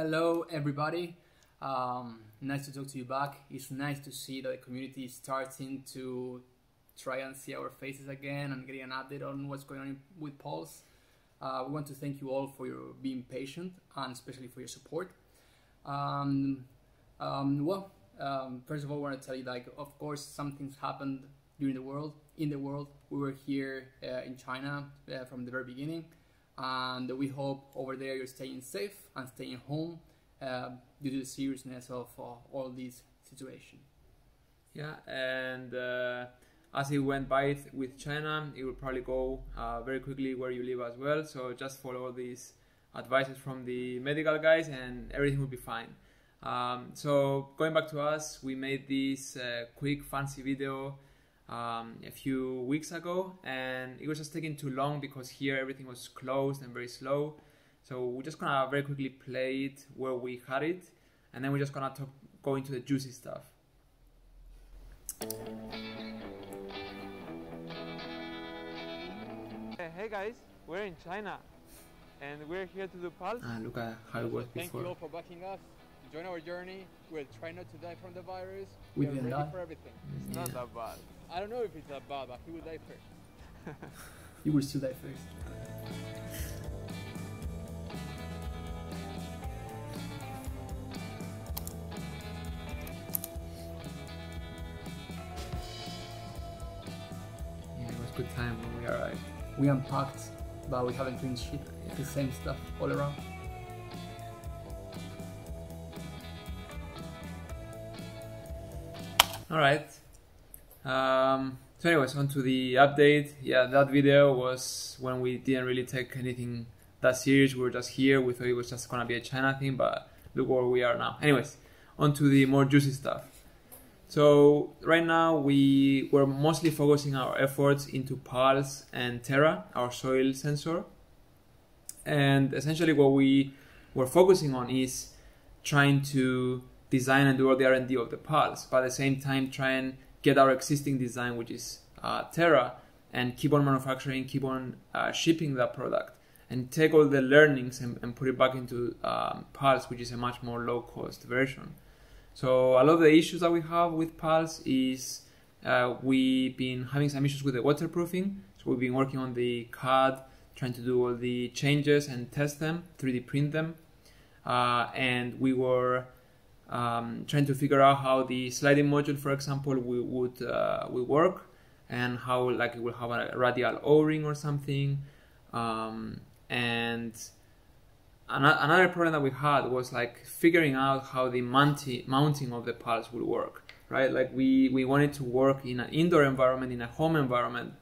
Hello everybody, nice to talk to you back. It's nice to see that the community is starting to try and see our faces again and getting an update on what's going on with Pulse. We want to thank you all for your being patient and especially for your support. First of all, I want to tell you, of course, some things happened in the world. We were here in China from the very beginning, and we hope over there you're staying safe and staying home due to the seriousness of all these situations. Yeah, and as it went by with China, it will probably go very quickly where you live as well. So just follow these advices from the medical guys and everything will be fine. So going back to us, we made this quick fancy video a few weeks ago, and it was just taking too long because here everything was closed and very slow. So we're just gonna very quickly play it where we had it, and then we're just gonna go into the juicy stuff. Hey guys, we're in China and we're here to do Pulse. Look at how it was before. Thank you all for backing us. Join our journey. We'll try not to die from the virus. We are didn't ready die. for everything. It's not that bad. I don't know if it's that bad, but he will die first. You will still die first. Yeah, it was a good time when we arrived. We unpacked, but we haven't cleaned shit. It's the same stuff all around. Alright. So anyways, on to the update. Yeah, that video was when we didn't really take anything that serious. We were just here. We thought it was just gonna be a China thing, but look where we are now. Anyways, on to the more juicy stuff. So right now we're mostly focusing our efforts into Pulse and Terra, our soil sensor. And essentially what we were focusing on is trying to design and do all the R&D of the Pulse, but at the same time try and get our existing design, which is Terra, and keep on manufacturing, keep on shipping that product, and take all the learnings and put it back into Pulse, which is a much more low-cost version. So a lot of the issues that we have with Pulse is we've been having some issues with the waterproofing. So we've been working on the CAD, trying to do all the changes and test them, 3D print them, and we were trying to figure out how the sliding module, for example, will work, and how it will have a radial O-ring or something. And another problem that we had was figuring out how the mounting of the Pulse will work, right? We wanted to work in an indoor environment, in a home environment,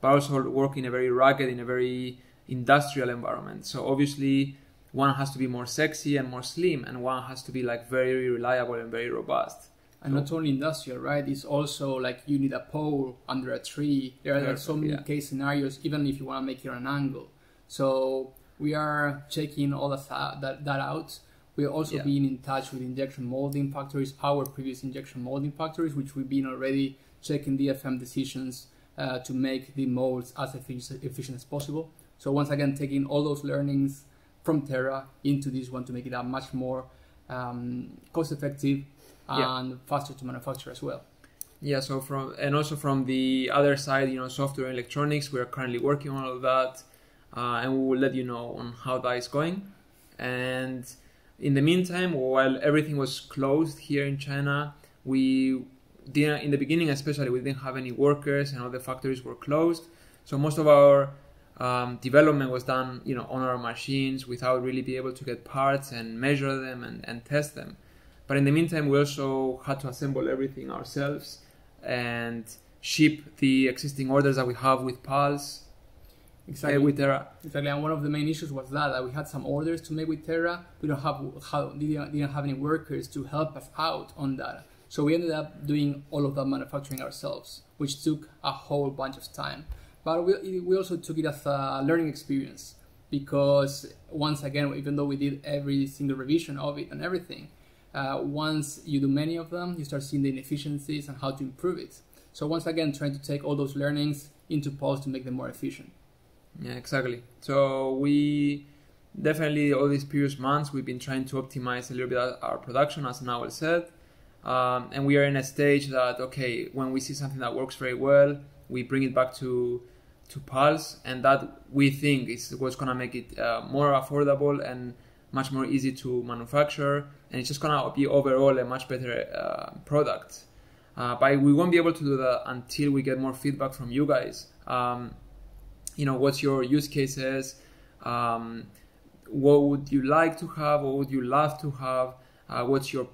but also work in a very rugged, in a very industrial environment. So obviously one has to be more sexy and more slim, and one has to be very reliable and very robust. And not only industrial, right? It's also you need a pole under a tree. There are so many case scenarios, even if you want to make it on an angle. So we are checking all that out. We are also being in touch with injection molding factories, our previous injection molding factories, which we've been already checking DFM decisions to make the molds as efficient as possible. So once again, taking all those learnings from Terra into this one to make it a much more cost-effective and faster to manufacture as well. Yeah, so from the other side, software and electronics, we are currently working on all of that, and we will let you know on how that is going. And in the meantime, while everything was closed here in China, we didn't, in the beginning especially, we didn't have any workers and all the factories were closed. So most of our development was done, on our machines without really being able to get parts and measure them and test them. But in the meantime, we also had to assemble everything ourselves and ship the existing orders that we have with Pulse. Exactly. With Terra. Exactly, and one of the main issues was that we had some orders to make with Terra. We didn't have any workers to help us out on that. So we ended up doing all of that manufacturing ourselves, which took a whole bunch of time. But we also took it as a learning experience, because once again, even though we did every single revision of it and everything, once you do many of them, you start seeing the inefficiencies and how to improve it. So once again, trying to take all those learnings into Pulse to make them more efficient. Yeah, exactly. So we definitely all these previous months we've been trying to optimize a little bit our production, as Nawal said. And we are in a stage that, okay, when we see something that works very well, we bring it back to Pulse, and that we think is what's going to make it more affordable and much more easy to manufacture, and it's just going to be overall a much better product. But we won't be able to do that until we get more feedback from you guys. What's your use cases? What would you like to have? What would you love to have? What's your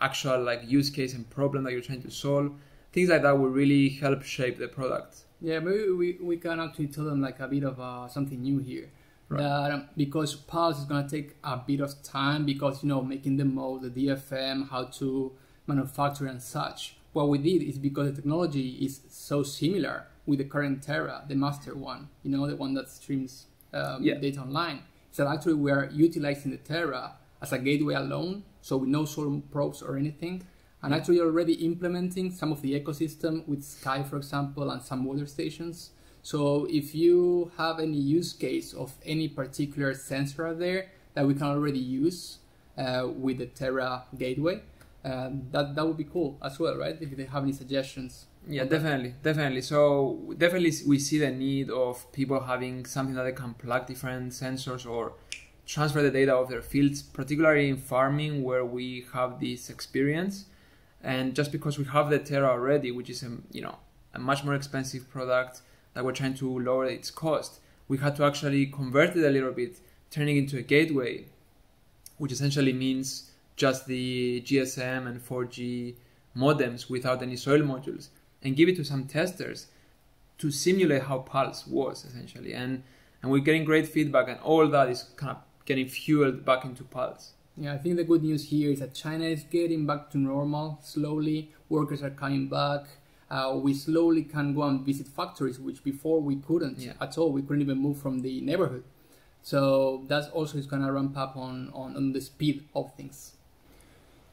actual use case and problem that you're trying to solve? Things like that will really help shape the product. Yeah, maybe we can actually tell them a bit of something new here. Right. That because Pulse is going to take a bit of time because, making the mold, the DFM, how to manufacture and such. What we did is because the technology is so similar with the current Terra, the master one, the one that streams data online. So actually we are utilizing the Terra as a gateway alone, so with no solar probes or anything, and actually already implementing some of the ecosystem with Sky, for example, and some weather stations. So if you have any use case of any particular sensor out there that we can already use with the Terra gateway, that would be cool as well, right? If they have any suggestions. Yeah, definitely. So definitely we see the need of people having something that they can plug different sensors or transfer the data of their fields, particularly in farming where we have this experience. And just because we have the Terra already, which is a much more expensive product that we're trying to lower its cost, we had to actually convert it a little bit, turning it into a gateway, which essentially means just the GSM and 4G modems without any soil modules, and give it to some testers to simulate how Pulse was essentially. And we're getting great feedback, and all that is kind of getting fueled back into Pulse. Yeah, I think the good news here is that China is getting back to normal slowly. Workers are coming back. We slowly can go and visit factories, which before we couldn't at all. We couldn't even move from the neighborhood. So that also is going to ramp up on the speed of things.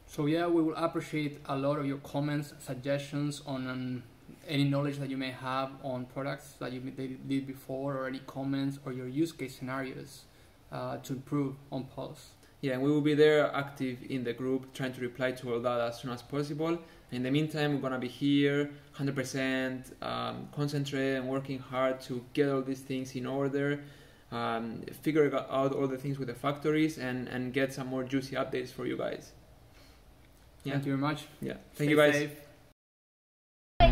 So yeah, we will appreciate a lot of your comments, suggestions on any knowledge that you may have on products that you did before, or any comments or your use case scenarios to improve on Pulse. Yeah, and we will be there active in the group, trying to reply to all that as soon as possible. In the meantime, we're going to be here 100% concentrated and working hard to get all these things in order, figure out all the things with the factories, and get some more juicy updates for you guys. Yeah. Thank you very much. Yeah, thank you guys. Safe.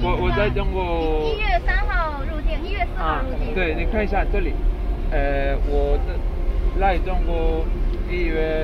我在中国1月3号入境，1月4号入境。对，你看一下这里，我来中国1月